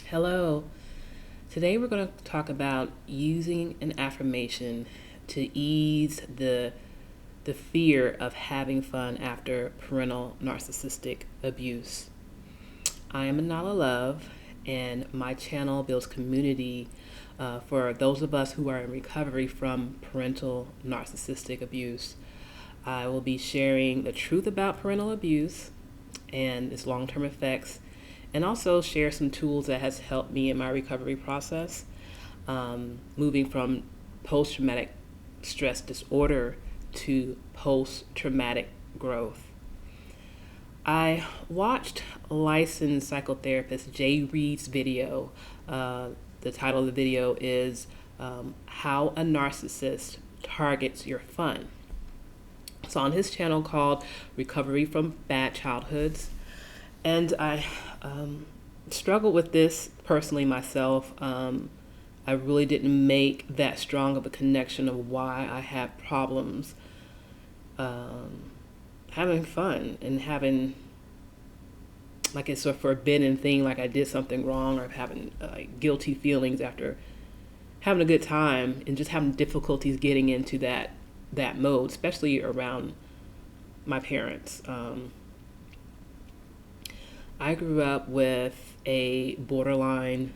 Hello. Today we're going to talk about using an affirmation to ease the fear of having fun after parental narcissistic abuse. I am Anala Love, and my channel builds community for those of us who are in recovery from parental narcissistic abuse. I will be sharing the truth about parental abuse and its long-term effects, and also share some tools that has helped me in my recovery process, moving from post-traumatic stress disorder to post-traumatic growth. I watched licensed psychotherapist Jay Reed's video. The title of the video is How a Narcissist Targets Your Fun. It's on his channel called Recovery from Bad Childhoods. And I struggled with this personally myself. I really didn't make that strong of a connection of why I had problems having fun and having like it's a forbidden thing, like I did something wrong, or having guilty feelings after having a good time and just having difficulties getting into that mode, especially around my parents. I grew up with a borderline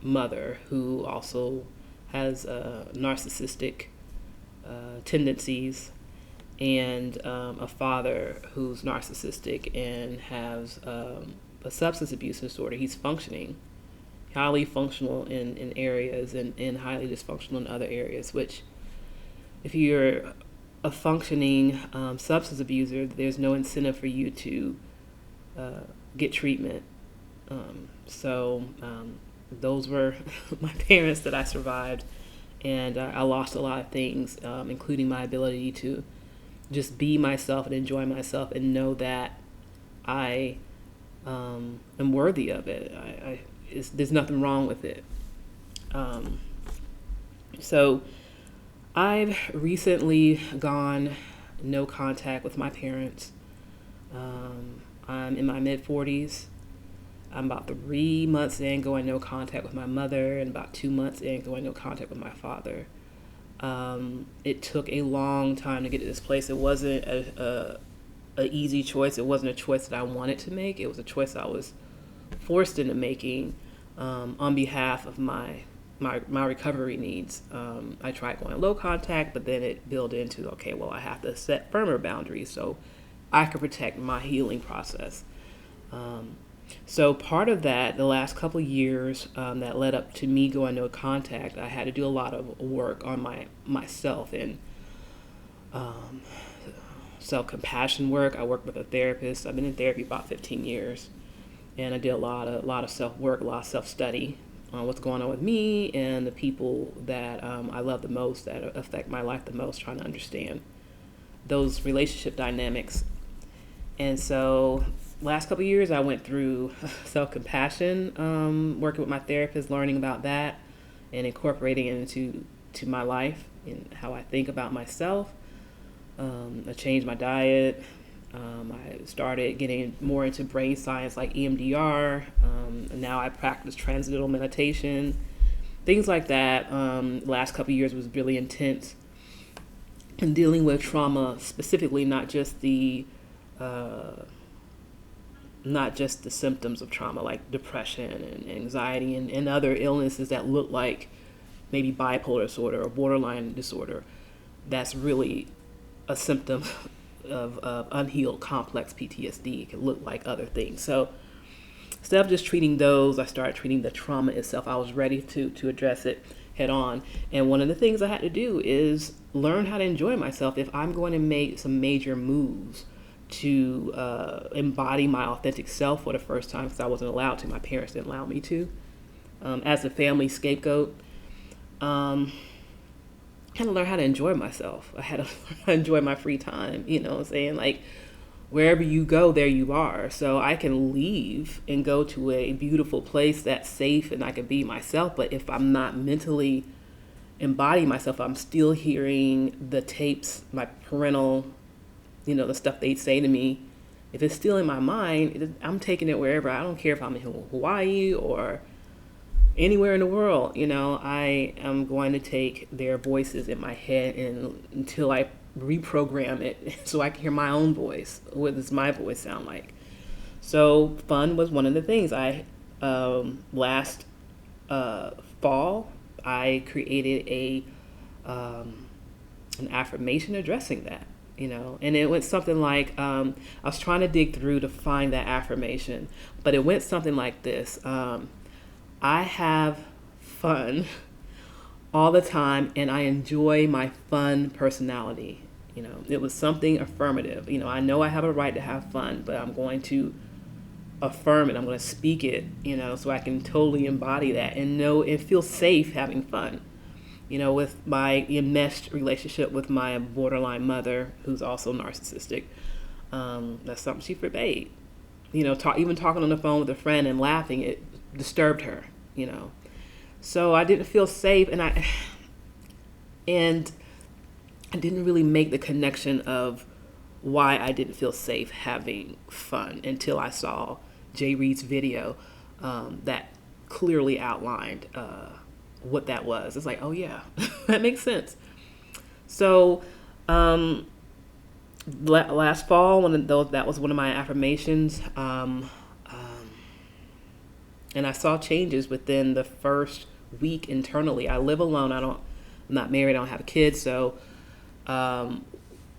mother who also has narcissistic tendencies, and a father who's narcissistic and has a substance abuse disorder. He's highly functional in areas and highly dysfunctional in other areas, which if you're a functioning substance abuser, there's no incentive for you to get treatment. So those were my parents that I survived, and I lost a lot of things, including my ability to just be myself and enjoy myself and know that I am worthy of it. There's nothing wrong with it. So I've recently gone no contact with my parents. I'm in my mid-40s. I'm about 3 months in going no contact with my mother, and about 2 months in going no contact with my father. It took a long time to get to this place. It wasn't a easy choice. It wasn't a choice that I wanted to make. It was a choice I was forced into making on behalf of my recovery needs. I tried going low contact, but then it built into, okay, well, I have to set firmer boundaries so I can protect my healing process. So part of that, the last couple of years that led up to me going no contact, I had to do a lot of work on myself and self-compassion work. I worked with a therapist. I've been in therapy about 15 years, and I did a lot of self-work, a lot of self-study on what's going on with me and the people that I love the most, that affect my life the most, trying to understand those relationship dynamics. And so last couple of years I went through self-compassion, working with my therapist, learning about that and incorporating it into my life and how I think about myself. I changed my diet. I started getting more into brain science like EMDR. And now I practice transcendental meditation, things like that. Last couple of years was really intense in dealing with trauma, specifically not just the symptoms of trauma like depression and anxiety and other illnesses that look like maybe bipolar disorder or borderline disorder. That's really a symptom of unhealed complex PTSD. It can look like other things. So instead of just treating those, I started treating the trauma itself. I was ready to address it head on. And one of the things I had to do is learn how to enjoy myself if I'm going to make some major moves to embody my authentic self for the first time, because I wasn't allowed to. My parents didn't allow me to. As a family scapegoat, I had to learn how to enjoy myself. I had to learn how to enjoy my free time, you know what I'm saying? Like, wherever you go, there you are. So I can leave and go to a beautiful place that's safe and I can be myself, but if I'm not mentally embodying myself, I'm still hearing the tapes, my parental, the stuff they'd say to me If it's still in my mind, I'm taking it wherever. I don't care if I'm in Hawaii or anywhere in the world. I am going to take their voices in my head until I reprogram it so I can hear my own voice. What does my voice sound like? So fun was one of the things. Last fall, I created an affirmation addressing that. And it went something like, I was trying to dig through to find that affirmation, but it went something like this. I have fun all the time, and I enjoy my fun personality. It was something affirmative. I know I have a right to have fun, but I'm going to affirm it. I'm going to speak it, so I can totally embody that and know and feel safe having fun. With my enmeshed relationship with my borderline mother, who's also narcissistic, that's something she forbade. Even talking on the phone with a friend and laughing, it disturbed her. So I didn't feel safe, and I didn't really make the connection of why I didn't feel safe having fun until I saw Jay Reed's video that clearly outlined what that was. It's like, oh yeah, that makes sense. So last fall, that was one of my affirmations, and I saw changes within the first week internally. I live alone. I'm not married. I don't have kids. So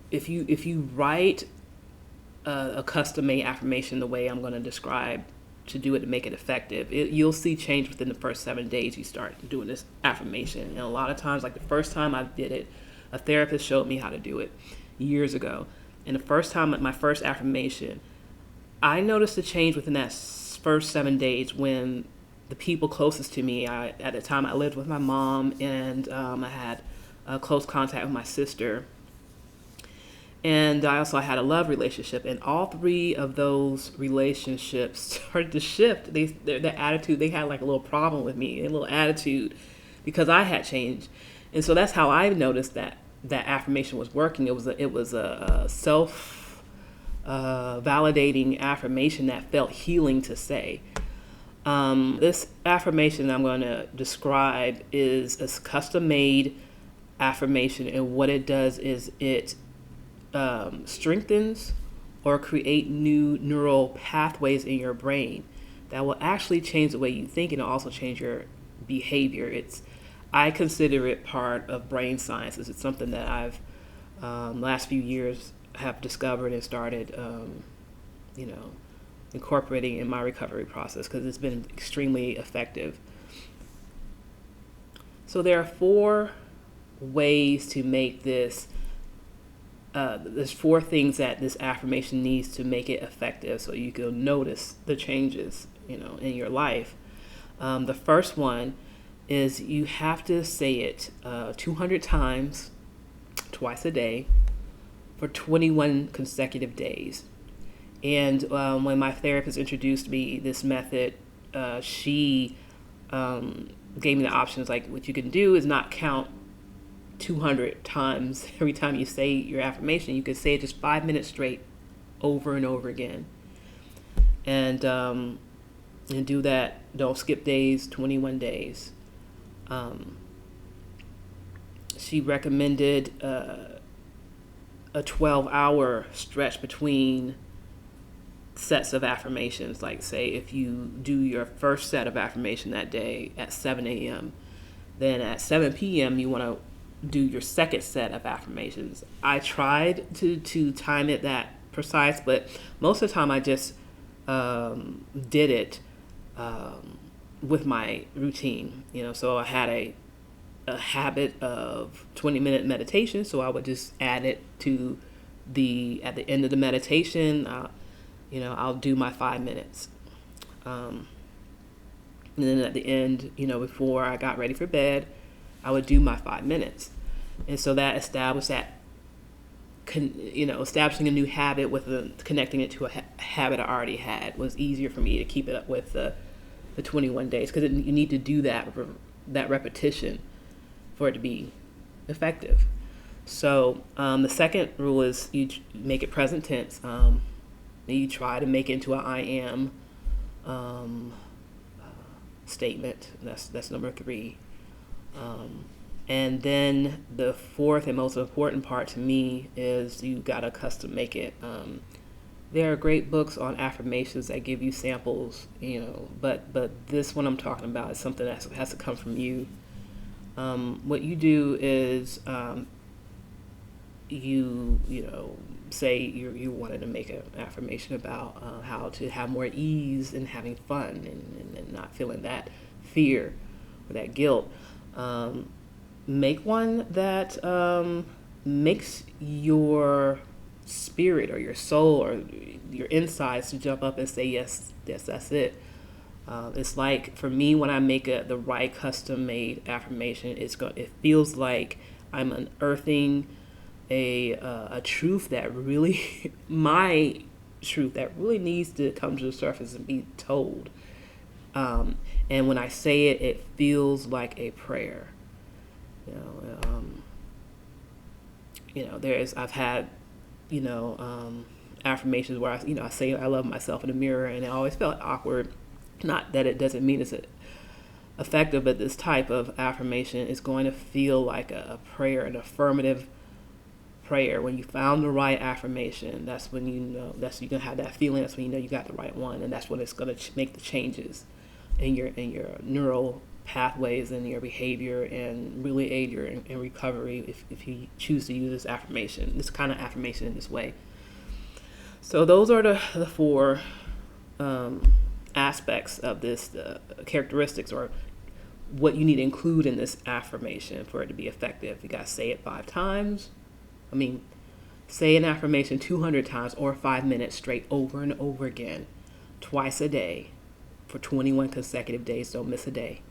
if you write a custom-made affirmation the way I'm going to describe to do it to make it effective, you'll see change within the first 7 days you start doing this affirmation. And a lot of times, like the first time I did it, a therapist showed me how to do it years ago. And the first time, my first affirmation, I noticed a change within that first 7 days when the people closest to me, at the time I lived with my mom, and I had close contact with my sister. And I also had a love relationship, and all three of those relationships started to shift. Their attitude, they had like a little problem with me, a little attitude, because I had changed. And so that's how I noticed that affirmation was working. It was a self validating affirmation that felt healing to say. This affirmation I'm going to describe is a custom-made affirmation, and what it does is it strengthens or create new neural pathways in your brain that will actually change the way you think, and it'll also change your behavior. I consider it part of brain sciences. It's something that I've last few years have discovered and started incorporating in my recovery process, because it's been extremely effective. So there are 4 ways to make this. There's 4 things that this affirmation needs to make it effective, so you can notice the changes, in your life. The first one is you have to say it 200 times, twice a day, for 21 consecutive days. And when my therapist introduced me this method, she gave me the options, like what you can do is not count 200 times every time you say your affirmation. You could say it just 5 minutes straight over and over again. And do that. Don't skip days, 21 days. She recommended a 12-hour stretch between sets of affirmations. Like, say, if you do your first set of affirmation that day at 7 a.m., then at 7 p.m. you want to do your second set of affirmations. I tried to time it that precise, but most of the time I just did it with my routine. So I had a habit of 20-minute meditation, so I would just add it to at the end of the meditation. I'll do my 5 minutes. And then at the end, before I got ready for bed, I would do my 5 minutes. And so that established establishing a new habit with connecting it to a habit I already had was easier for me to keep it up with the 21 days, because you need to do that repetition for it to be effective. So the second rule is you make it present tense. You try to make it into an I am statement. That's number 3. And then the fourth and most important part to me is you gotta custom make it. There are great books on affirmations that give you samples, but this one I'm talking about is something that has to come from you. What you do is you say you wanted to make an affirmation about how to have more ease and having fun and not feeling that fear or that guilt. Make one that makes your spirit or your soul or your insides to jump up and say yes, that's it. It's like, for me, when I make the right custom made affirmation, it feels like I'm unearthing a truth that really my truth that really needs to come to the surface and be told. And when I say it, it feels like a prayer. I've had affirmations where I say I love myself in the mirror, and it always felt awkward. Not that it doesn't mean it's effective, but this type of affirmation is going to feel like a prayer, an affirmative prayer. When you found the right affirmation, that's when you're gonna have that feeling. That's when you got the right one, and that's when it's gonna make the changes in your neural pathways and your behavior, and really aid your in recovery if you choose to use this kind of affirmation in this way. So those are the 4 aspects of this, the characteristics or what you need to include in this affirmation for it to be effective. You got to say it 5 times. Say an affirmation 200 times or 5 minutes straight over and over again, twice a day for 21 consecutive days. Don't miss a day.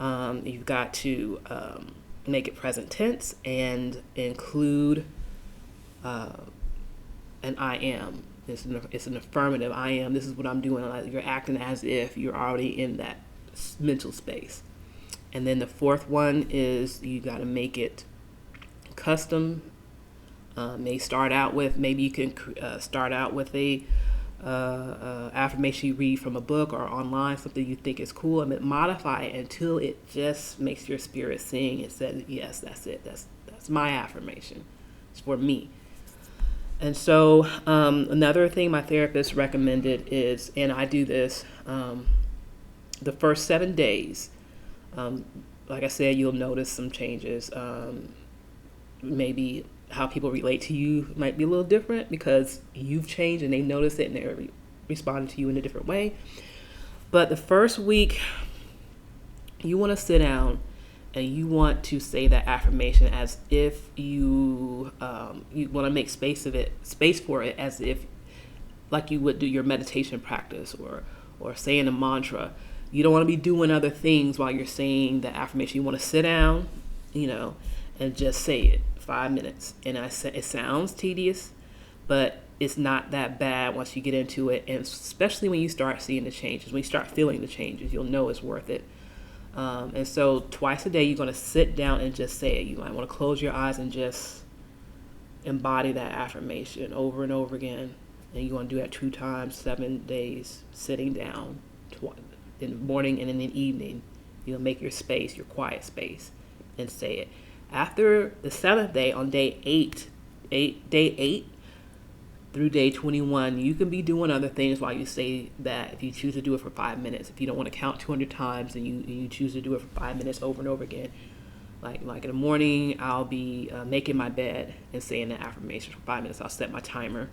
You've got to make it present tense and include an I am. It's an affirmative. I am. This is what I'm doing. You're acting as if you're already in that mental space. And then the 4th one is you got to make it custom. Maybe you can start out with a affirmation you read from a book or online, something you think is cool, and then modify it until it just makes your spirit sing. It says, yes, that's it. That's my affirmation. It's for me. And so another thing my therapist recommended is, and I do this, the first 7 days, like I said, you'll notice some changes. Maybe how people relate to you might be a little different because you've changed and they notice it and they're responding to you in a different way. But the first week, you want to sit down and you want to say that affirmation as if you want to make space for it, as if like you would do your meditation practice or saying a mantra. You don't want to be doing other things while you're saying the affirmation. You want to sit down, and just say it 5 minutes. And it sounds tedious, but it's not that bad once you get into it, and especially when you start seeing the changes, when you start feeling the changes, you'll know it's worth it. And so twice a day, you're going to sit down and just say it. You might want to close your eyes and just embody that affirmation over and over again. And you want to do that 2 times, 7 days, sitting down in the morning and in the evening. You'll make your space, your quiet space, and say it. After the 7th day, on day 8 through day 21, you can be doing other things while you say that. If you choose to do it for 5 minutes, if you don't want to count 200 times, and you choose to do it for 5 minutes over and over again, like in the morning, I'll be making my bed and saying the affirmation for 5 minutes. I'll set my timer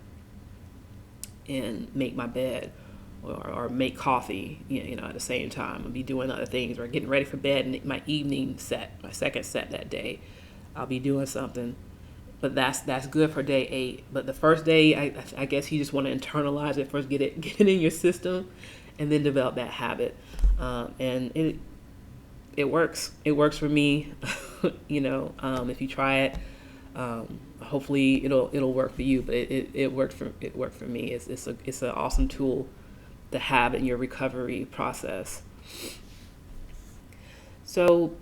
and make my bed, or make coffee, at the same time. I'll be doing other things, or getting ready for bed, and my evening set, my second set that day, I'll be doing something. But that's good for day 8. But the first day, I guess you just want to internalize it first, get it in your system, and then develop that habit. And it works. It works for me. If you try it, hopefully it'll work for you. But it worked for me. It's an awesome tool to have in your recovery process. So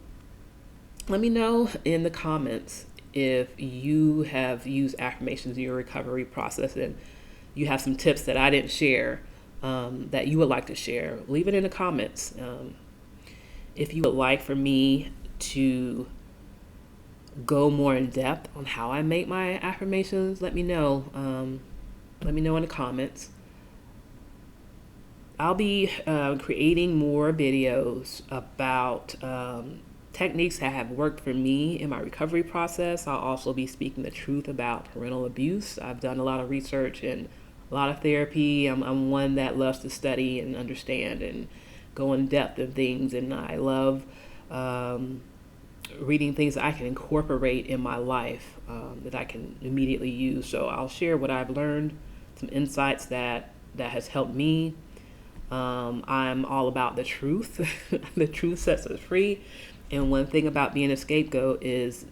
let me know in the comments if you have used affirmations in your recovery process and you have some tips that I didn't share that you would like to share, leave it in the comments. If you would like for me to go more in depth on how I make my affirmations, let me know. Let me know in the comments. I'll be creating more videos about techniques that have worked for me in my recovery process. I'll also be speaking the truth about parental abuse. I've done a lot of research and a lot of therapy. I'm one that loves to study and understand and go in depth of things, and I love reading things that I can incorporate in my life that I can immediately use. So I'll share what I've learned, some insights that has helped me. I'm all about the truth. The truth sets us free. And one thing about being a scapegoat is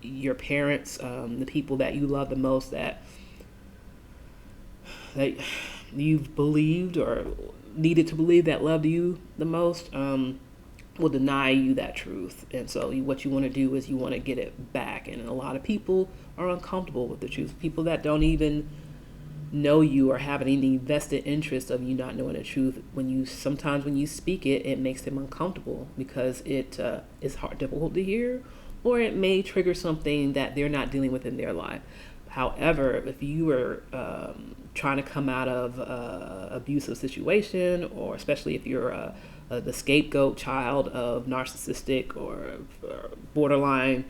your parents, the people that you love the most, that you've believed or needed to believe that loved you the most, will deny you that truth. And so what you want to do is you want to get it back. And a lot of people are uncomfortable with the truth. People that don't even know you or have any vested interest of you not knowing the truth, sometimes when you speak it, it makes them uncomfortable because it is difficult to hear, or it may trigger something that they're not dealing with in their life. However, if you are trying to come out of abusive situation, or especially if you're the scapegoat child of narcissistic or borderline,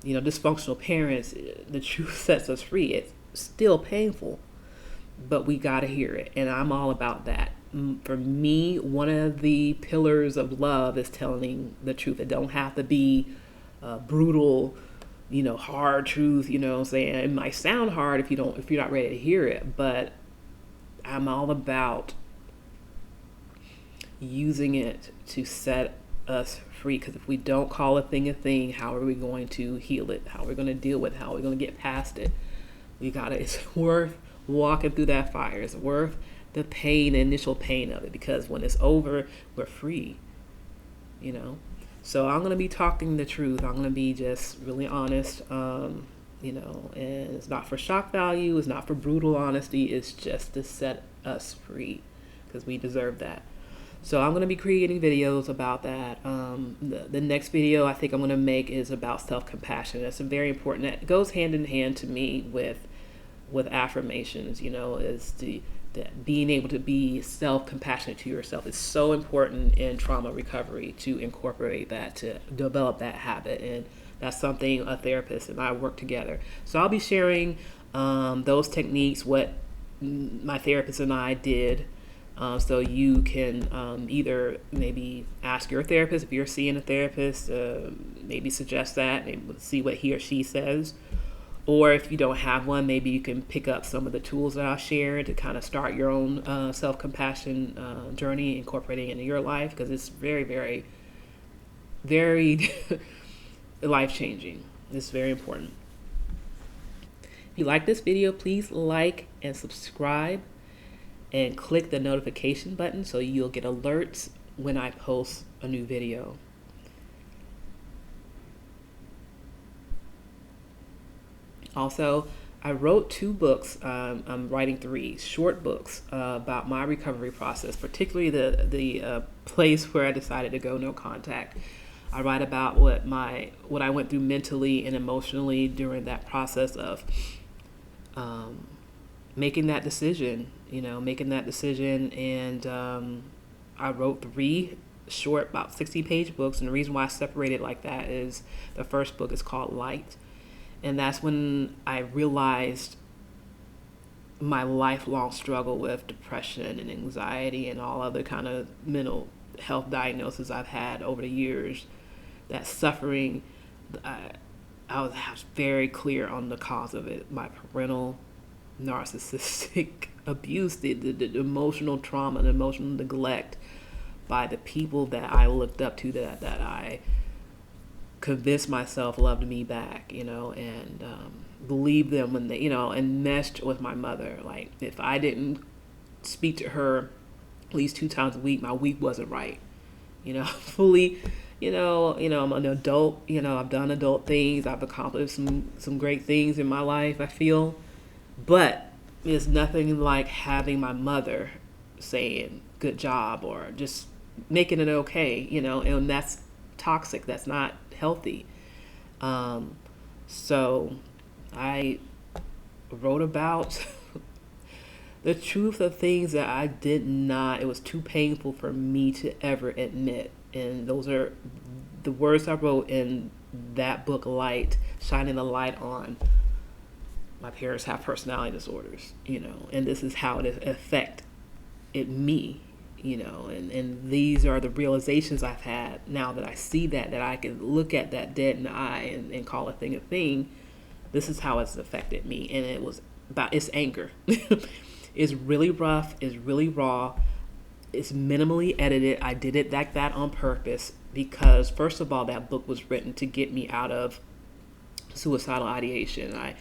dysfunctional parents, the truth sets us free. It's still painful, but we got to hear it. And I'm all about that. For me, one of the pillars of love is telling the truth. It don't have to be brutal, hard truth, what I'm saying. It might sound hard if you're not ready to hear it, but I'm all about using it to set us free. Because if we don't call a thing, how are we going to heal it? How are we going to deal with it? How are we going to get past it? It's worth walking through that fire. It's worth the pain, the initial pain of it, because when it's over, we're free, So I'm going to be talking the truth. I'm going to be just really honest, and it's not for shock value. It's not for brutal honesty. It's just to set us free, because we deserve that. So I'm going to be creating videos about that. The next video I think I'm going to make is about self-compassion. That's very important. That goes hand in hand to me with affirmations, is being able to be self-compassionate to yourself is so important in trauma recovery, to incorporate that, to develop that habit. And that's something a therapist and I work together. So I'll be sharing those techniques, what my therapist and I did. So you can either maybe ask your therapist, if you're seeing a therapist, maybe suggest that, maybe see what he or she says. Or if you don't have one, maybe you can pick up some of the tools that I'll share to kind of start your own self-compassion journey, incorporating it into your life, because it's very, very, very life-changing. It's very important. If you like this video, please like and subscribe and click the notification button so you'll get alerts when I post a new video. Also, I wrote 2 books. I'm writing 3 short books about my recovery process, particularly the place where I decided to go no contact. I write about what I went through mentally and emotionally during that process of making that decision. And I wrote 3 short, about 60-page books. And the reason why I separated like that is the first book is called Light. And that's when I realized my lifelong struggle with depression and anxiety and all other kind of mental health diagnoses I've had over the years. That suffering, I was very clear on the cause of it. My parental narcissistic abuse, the emotional trauma, the emotional neglect by the people that I looked up to, that I convinced myself loved me back, and believed them when they, and meshed with my mother. Like, if I didn't speak to her at least 2 times a week, my week wasn't right. Fully, I'm an adult, I've done adult things. I've accomplished some great things in my life, I feel. But is nothing like having my mother saying good job or just making it okay, and that's toxic. That's not healthy. So I wrote about the truth of things that I did not, it was too painful for me to ever admit. And those are the words I wrote in that book, Light, shining the light on my parents have personality disorders, and this is how it affected me, and these are the realizations I've had now that I see that I can look at that dead in the eye and call a thing a thing. This is how it's affected me, and it was about its anger. It's really rough, it's really raw, it's minimally edited. I did it like that on purpose because, first of all, that book was written to get me out of suicidal ideation. I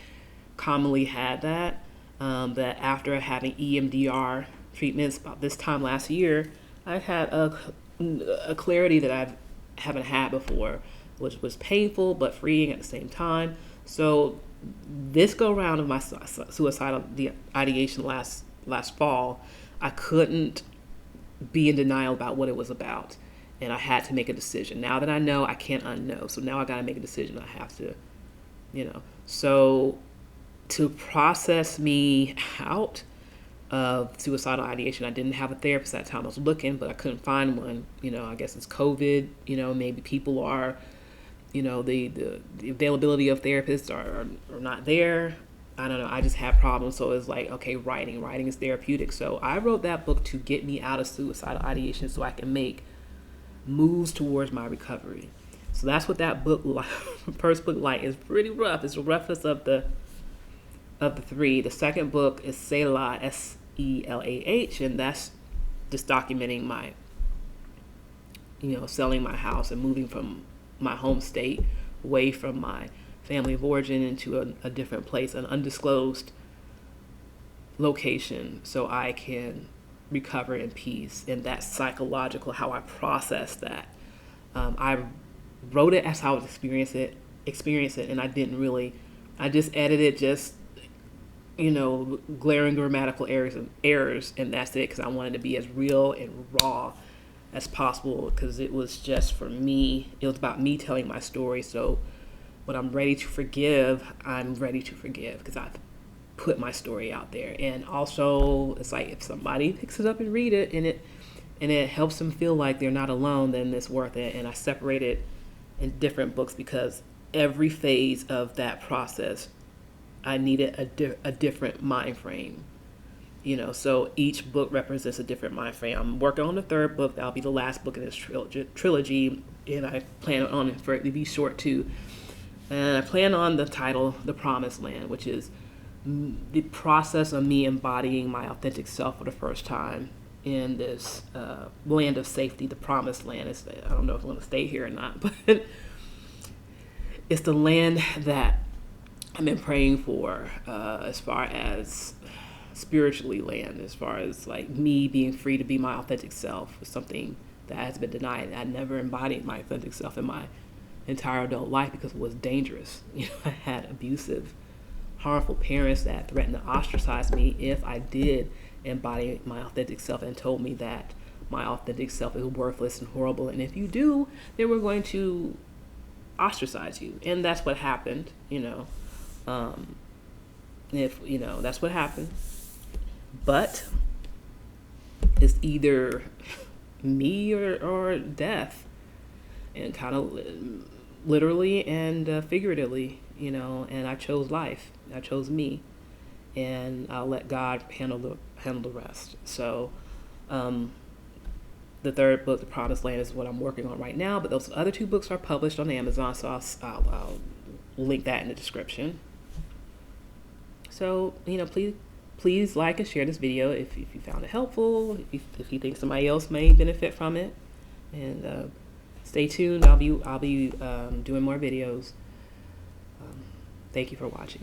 commonly had that after having EMDR treatments about this time last year, I had a clarity that I haven't had before, which was painful but freeing at the same time. So this go round of my suicidal ideation last fall, I couldn't be in denial about what it was about, and I had to make a decision. Now that I know, I can't unknow. So now I got to make a decision. I have to, so to process me out of suicidal ideation, I didn't have a therapist at that time. I was looking, but I couldn't find one. I guess it's COVID. Maybe people are, the availability of therapists are not there. I don't know. I just had problems. So it's like, okay, writing is therapeutic. So I wrote that book to get me out of suicidal ideation so I can make moves towards my recovery. So that's what that book, first book, Light, is pretty rough. It's the roughest of the three. The second book is Selah, Selah, and that's just documenting my, selling my house and moving from my home state away from my family of origin into a different place, an undisclosed location, so I can recover in peace. And that's psychological, how I process that. I wrote it as how I would experience it, and I just edited glaring grammatical errors, and that's it, because I wanted to be as real and raw as possible, because it was just for me. It was about me telling my story. So when I'm ready to forgive, I'm ready to forgive because I've put my story out there. And also, it's like if somebody picks it up and read it, and it helps them feel like they're not alone, then it's worth it. And I separate it in different books because every phase of that process, I needed a different mind frame. So each book represents a different mind frame. I'm working on the third book. That'll be the last book in this trilogy, and I plan on it for it to be short too. And I plan on the title, The Promised Land, which is the process of me embodying my authentic self for the first time in this land of safety. The Promised Land. I don't know if I want to stay here or not, but it's the land that I've been praying for, as far as spiritually land, as far as like me being free to be my authentic self, is something that has been denied. I never embodied my authentic self in my entire adult life because it was dangerous. I had abusive, harmful parents that threatened to ostracize me if I did embody my authentic self, and told me that my authentic self is worthless and horrible, and if you do, then we're going to ostracize you. And that's what happened. That's what happened. But it's either me or death, and kind of literally and figuratively, and I chose life. I chose me, and I'll let God handle the rest. So the third book, The Promised Land, is what I'm working on right now, but those other two books are published on Amazon, so I'll link that in the description. So, please like and share this video if you found it helpful, if you think somebody else may benefit from it. And stay tuned. I'll be doing more videos. Thank you for watching.